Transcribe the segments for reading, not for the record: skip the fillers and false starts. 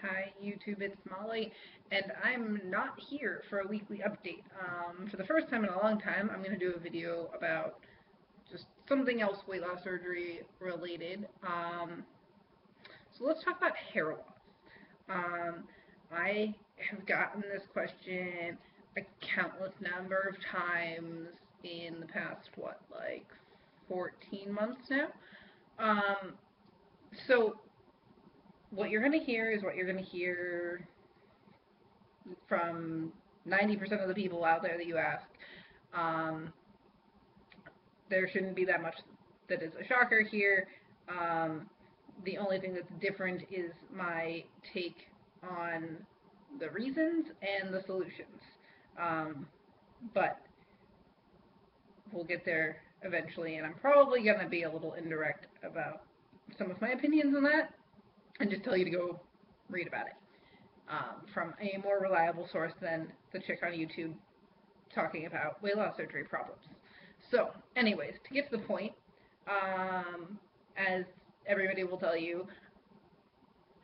Hi YouTube, it's Molly, and I'm not here for a weekly update. For the first time in a long time, I'm going to do a video about just something else weight loss surgery related. So let's talk about hair loss. Um, I have gotten this question a countless number of times in the past, like 14 months now. Um, so what you're going to hear is what you're going to hear from 90% of the people out there that you ask. Um, there shouldn't be that much that is a shocker here. The only thing that's different is my take on the reasons and the solutions. Um, but we'll get there eventually, and I'm probably going to be a little indirect about some of my opinions on that and just tell you to go read about it from a more reliable source than the chick on YouTube talking about weight loss surgery problems. So, anyways, to get to the point, as everybody will tell you,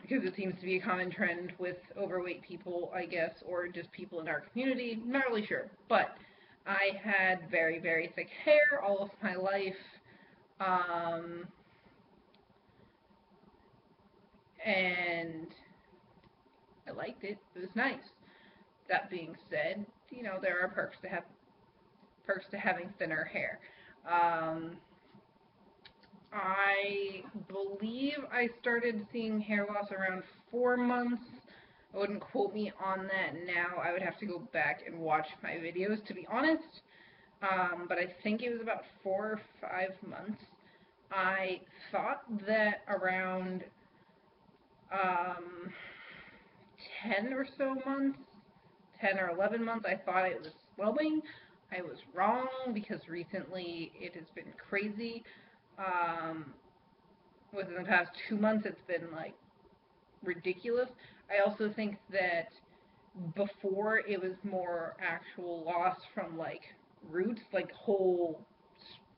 because it seems to be a common trend with overweight people, I guess, or just people in our community, not really sure, but I had very, very thick hair all of my life, and I liked it. It was nice. That being said, there are perks to having thinner hair. Um, I believe I started seeing hair loss around 4 months. I wouldn't quote me on that now. I would have to go back and watch my videos to be honest. But I think it was about 4 or 5 months. I thought that around um, 10 or so months, 10 or 11 months, I thought it was swelling. I was wrong because recently it has been crazy. Um, Within the past 2 months, it's been like ridiculous. I also think that before it was more actual loss from like roots, like whole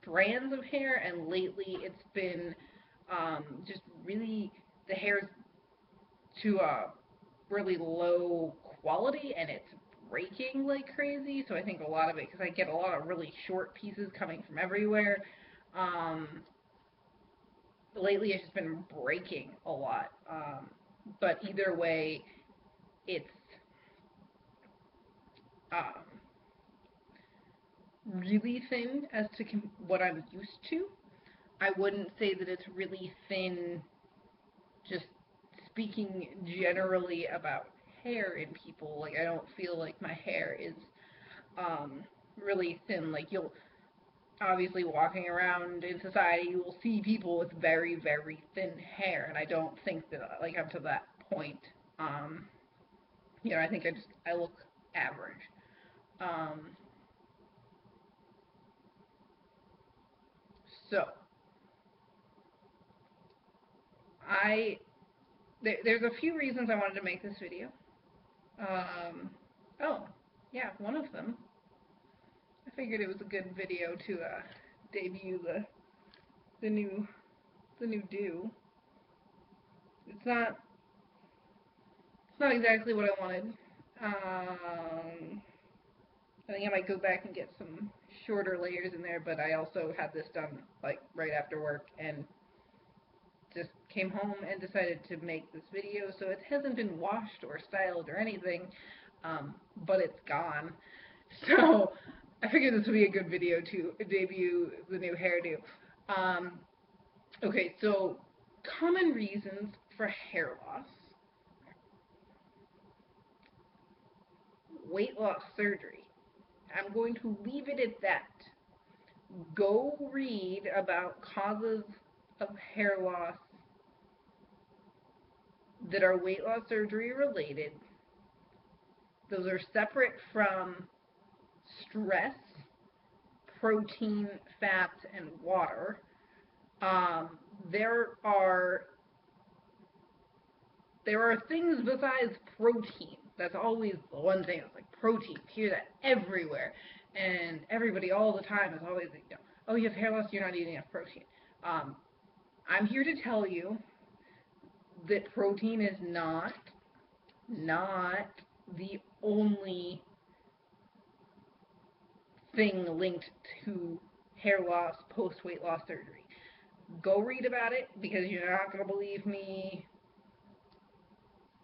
strands of hair, and lately it's been just really the hair's to a really low quality and it's breaking like crazy. So I think a lot of it, because I get a lot of really short pieces coming from everywhere. Um, Lately it's just been breaking a lot. But either way, it's um, really thin as to what I'm used to. I wouldn't say that it's really thin, just speaking generally about hair in people. Like, I don't feel like my hair is um, really thin. Like, you'll obviously walking around in society, you will see people with very, very thin hair, and I don't think that like I'm to that point. Um, I think I look average. Um, so I there's a few reasons I wanted to make this video. Um, oh, yeah, one of them. I figured it was a good video to debut the new the new do. It's not exactly what I wanted. I think I might go back and get some shorter layers in there, but I also had this done like right after work and just came home and decided to make this video. So it hasn't been washed or styled or anything, but it's gone. So I figured this would be a good video to debut the new hairdo. Um, okay, so common reasons for hair loss. Weight loss surgery. I'm going to leave it at that. Go read about causes of hair loss that are weight loss surgery related. Those are separate from stress, protein, fats, and water. Um, there are things besides protein. That's always the one thing. It's like protein. You hear that everywhere, and everybody all the time is always oh, you have hair loss, you're not eating enough protein. Um, I'm here to tell you that protein is not not the only thing linked to hair loss post weight loss surgery. Go read about it, because you're not going to believe me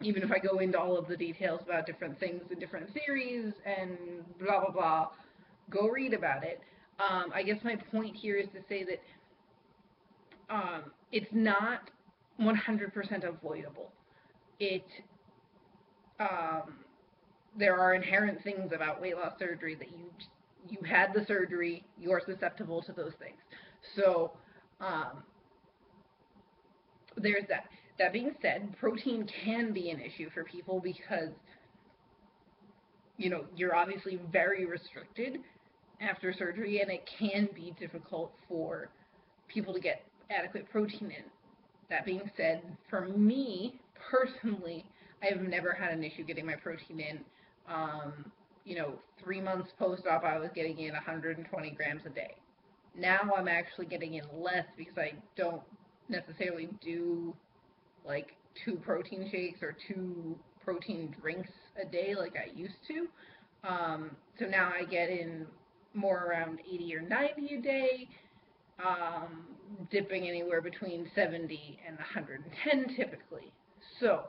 even if I go into all of the details about different things and different theories and blah blah blah. Go read about it. I guess my point here is to say that it's not 100% avoidable. It there are inherent things about weight loss surgery that you had the surgery, you're susceptible to those things. So there's that. That being said, protein can be an issue for people because, you're obviously very restricted after surgery, and it can be difficult for people to get adequate protein in. That being said, for me personally, I have never had an issue getting my protein in. 3 months post-op, I was getting in 120 grams a day. Now I'm actually getting in less because I don't necessarily do like 2 protein shakes or 2 protein drinks a day like I used to. So now I get in more around 80 or 90 a day, dipping anywhere between 70 and 110 typically. So,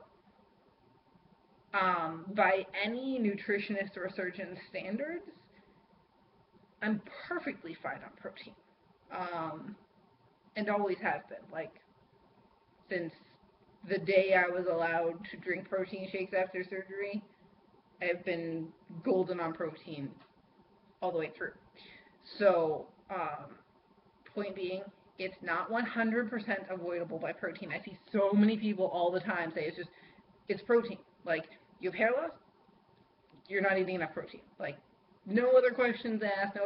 by any nutritionist or surgeon standards, I'm perfectly fine on protein. And always have been. Like, since the day I was allowed to drink protein shakes after surgery, I've been golden on protein all the way through. So, point being, it's not 100% avoidable by protein. I see so many people all the time say it's protein. Like, you have hair loss, you're not eating enough protein. Like, no other questions asked,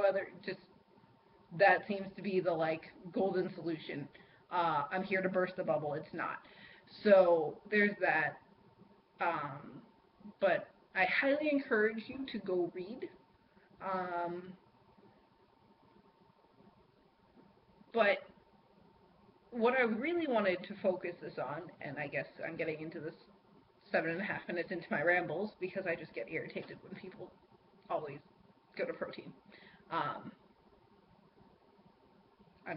that seems to be the, like, golden solution. I'm here to burst the bubble. It's not. So, there's that. But I highly encourage you to go read. But what I really wanted to focus this on, and I guess I'm getting into this 7.5 minutes into my rambles because I just get irritated when people always go to protein. I'm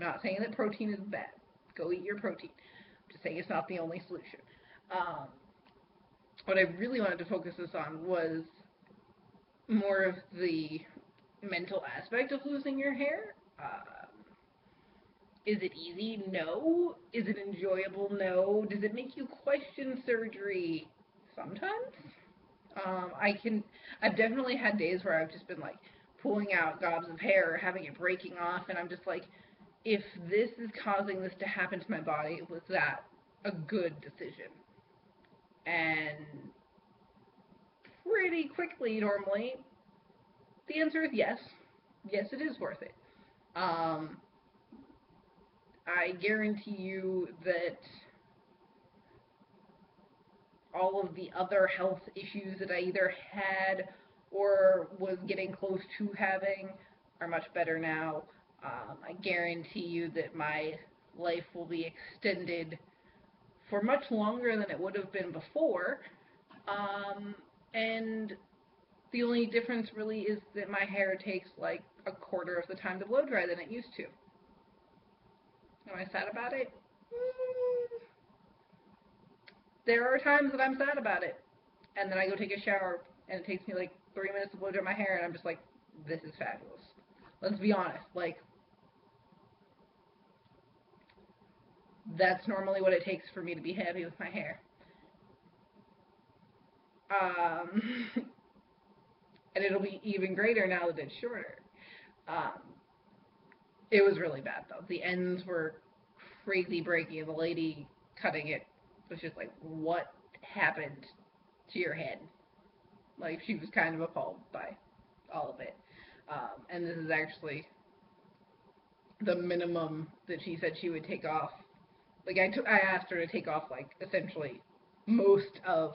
not saying that protein is bad. Go eat your protein. I'm just saying it's not the only solution. What I really wanted to focus this on was more of the mental aspect of losing your hair. Is it easy? No. Is it enjoyable? No. Does it make you question surgery? Sometimes. I've definitely had days where I've just been like pulling out gobs of hair or having it breaking off, and I'm just like, if this is causing this to happen to my body, was that a good decision? And pretty quickly, normally, the answer is yes. Yes, it is worth it. I guarantee you that all of the other health issues that I either had or was getting close to having are much better now. I guarantee you that my life will be extended for much longer than it would have been before. And the only difference really is that my hair takes like a quarter of the time to blow dry than it used to. Am I sad about it? There are times that I'm sad about it. And then I go take a shower, and it takes me like 3 minutes to blow dry my hair, and I'm just like, this is fabulous. Let's be honest. Like, that's normally what it takes for me to be happy with my hair. And it'll be even greater now that it's shorter. It was really bad, though. The ends were crazy breaky, and the lady cutting it was just like, what happened to your head? Like, she was kind of appalled by all of it. And this is actually the minimum that she said she would take off. Like, I asked her to take off, like, essentially most of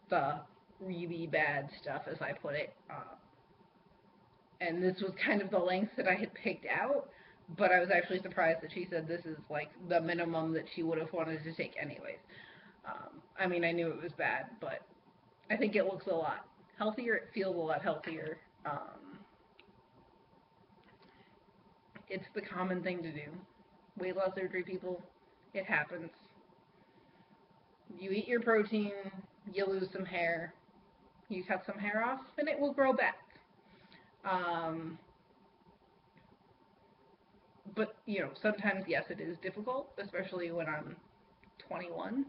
the really bad stuff, as I put it. And this was kind of the length that I had picked out, but I was actually surprised that she said this is, like, the minimum that she would have wanted to take anyways. I mean, I knew it was bad, but I think it looks a lot healthier. It feels a lot healthier. It's the common thing to do. Weight loss surgery, people, it happens. You eat your protein, you lose some hair, you cut some hair off, and it will grow back. Um, but, sometimes, yes, it is difficult, especially when I'm 21,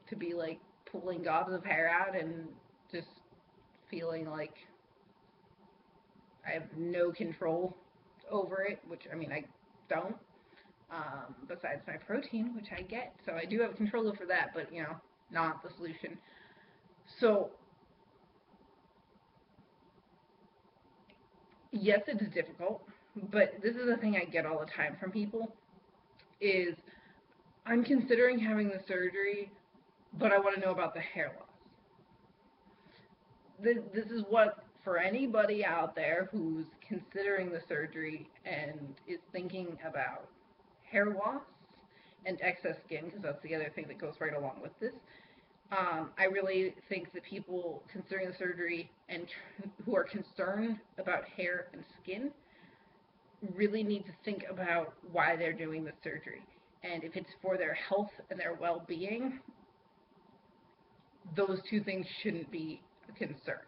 to be like pulling gobs of hair out and just feeling like I have no control over it, which, I mean, I don't. Besides my protein, which I get. So I do have control over that, but, not the solution. So, yes, it is difficult, but this is the thing I get all the time from people is I'm considering having the surgery, but I want to know about the hair loss. This is what, for anybody out there who's considering the surgery and is thinking about hair loss and excess skin, because that's the other thing that goes right along with this, I really think that people considering the surgery and who are concerned about hair and skin really need to think about why they're doing the surgery. And if it's for their health and their well-being, those two things shouldn't be a concern.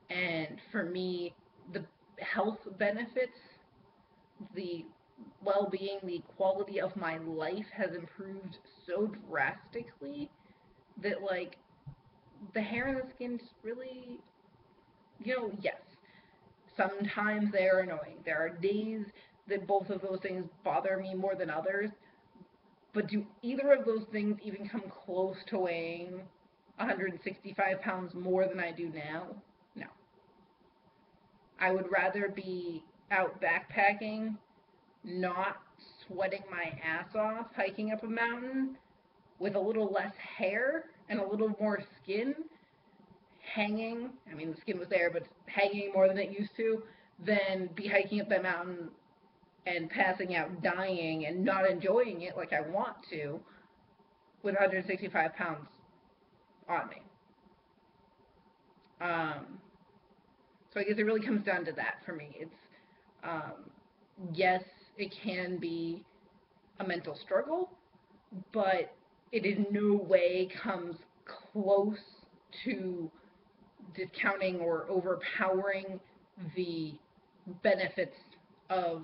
And for me, the health benefits, the well-being, the quality of my life has improved so drastically that, like, the hair and the skin just really, yes, sometimes they are annoying. There are days that both of those things bother me more than others, but do either of those things even come close to weighing 165 pounds more than I do now? No. I would rather be out backpacking, not sweating my ass off, hiking up a mountain with a little less hair and a little more skin hanging. I mean, the skin was there, but hanging more than it used to, than be hiking up that mountain and passing out, dying, and not enjoying it like I want to with 165 pounds on me. So I guess it really comes down to that for me. It's, yes, it can be a mental struggle, but it in no way comes close to discounting or overpowering the benefits of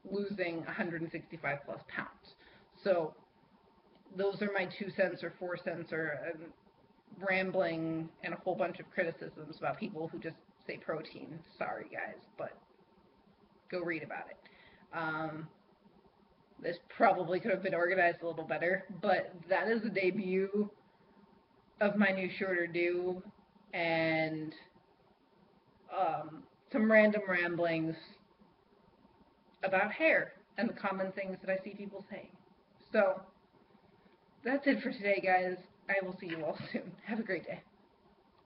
losing 165 plus pounds. So those are my 2 cents or 4 cents or rambling and a whole bunch of criticisms about people who just say protein. Sorry, guys, but go read about it. This probably could have been organized a little better, but that is the debut of my new shorter do, and some random ramblings about hair and the common things that I see people saying. So, that's it for today, guys. I will see you all soon. Have a great day.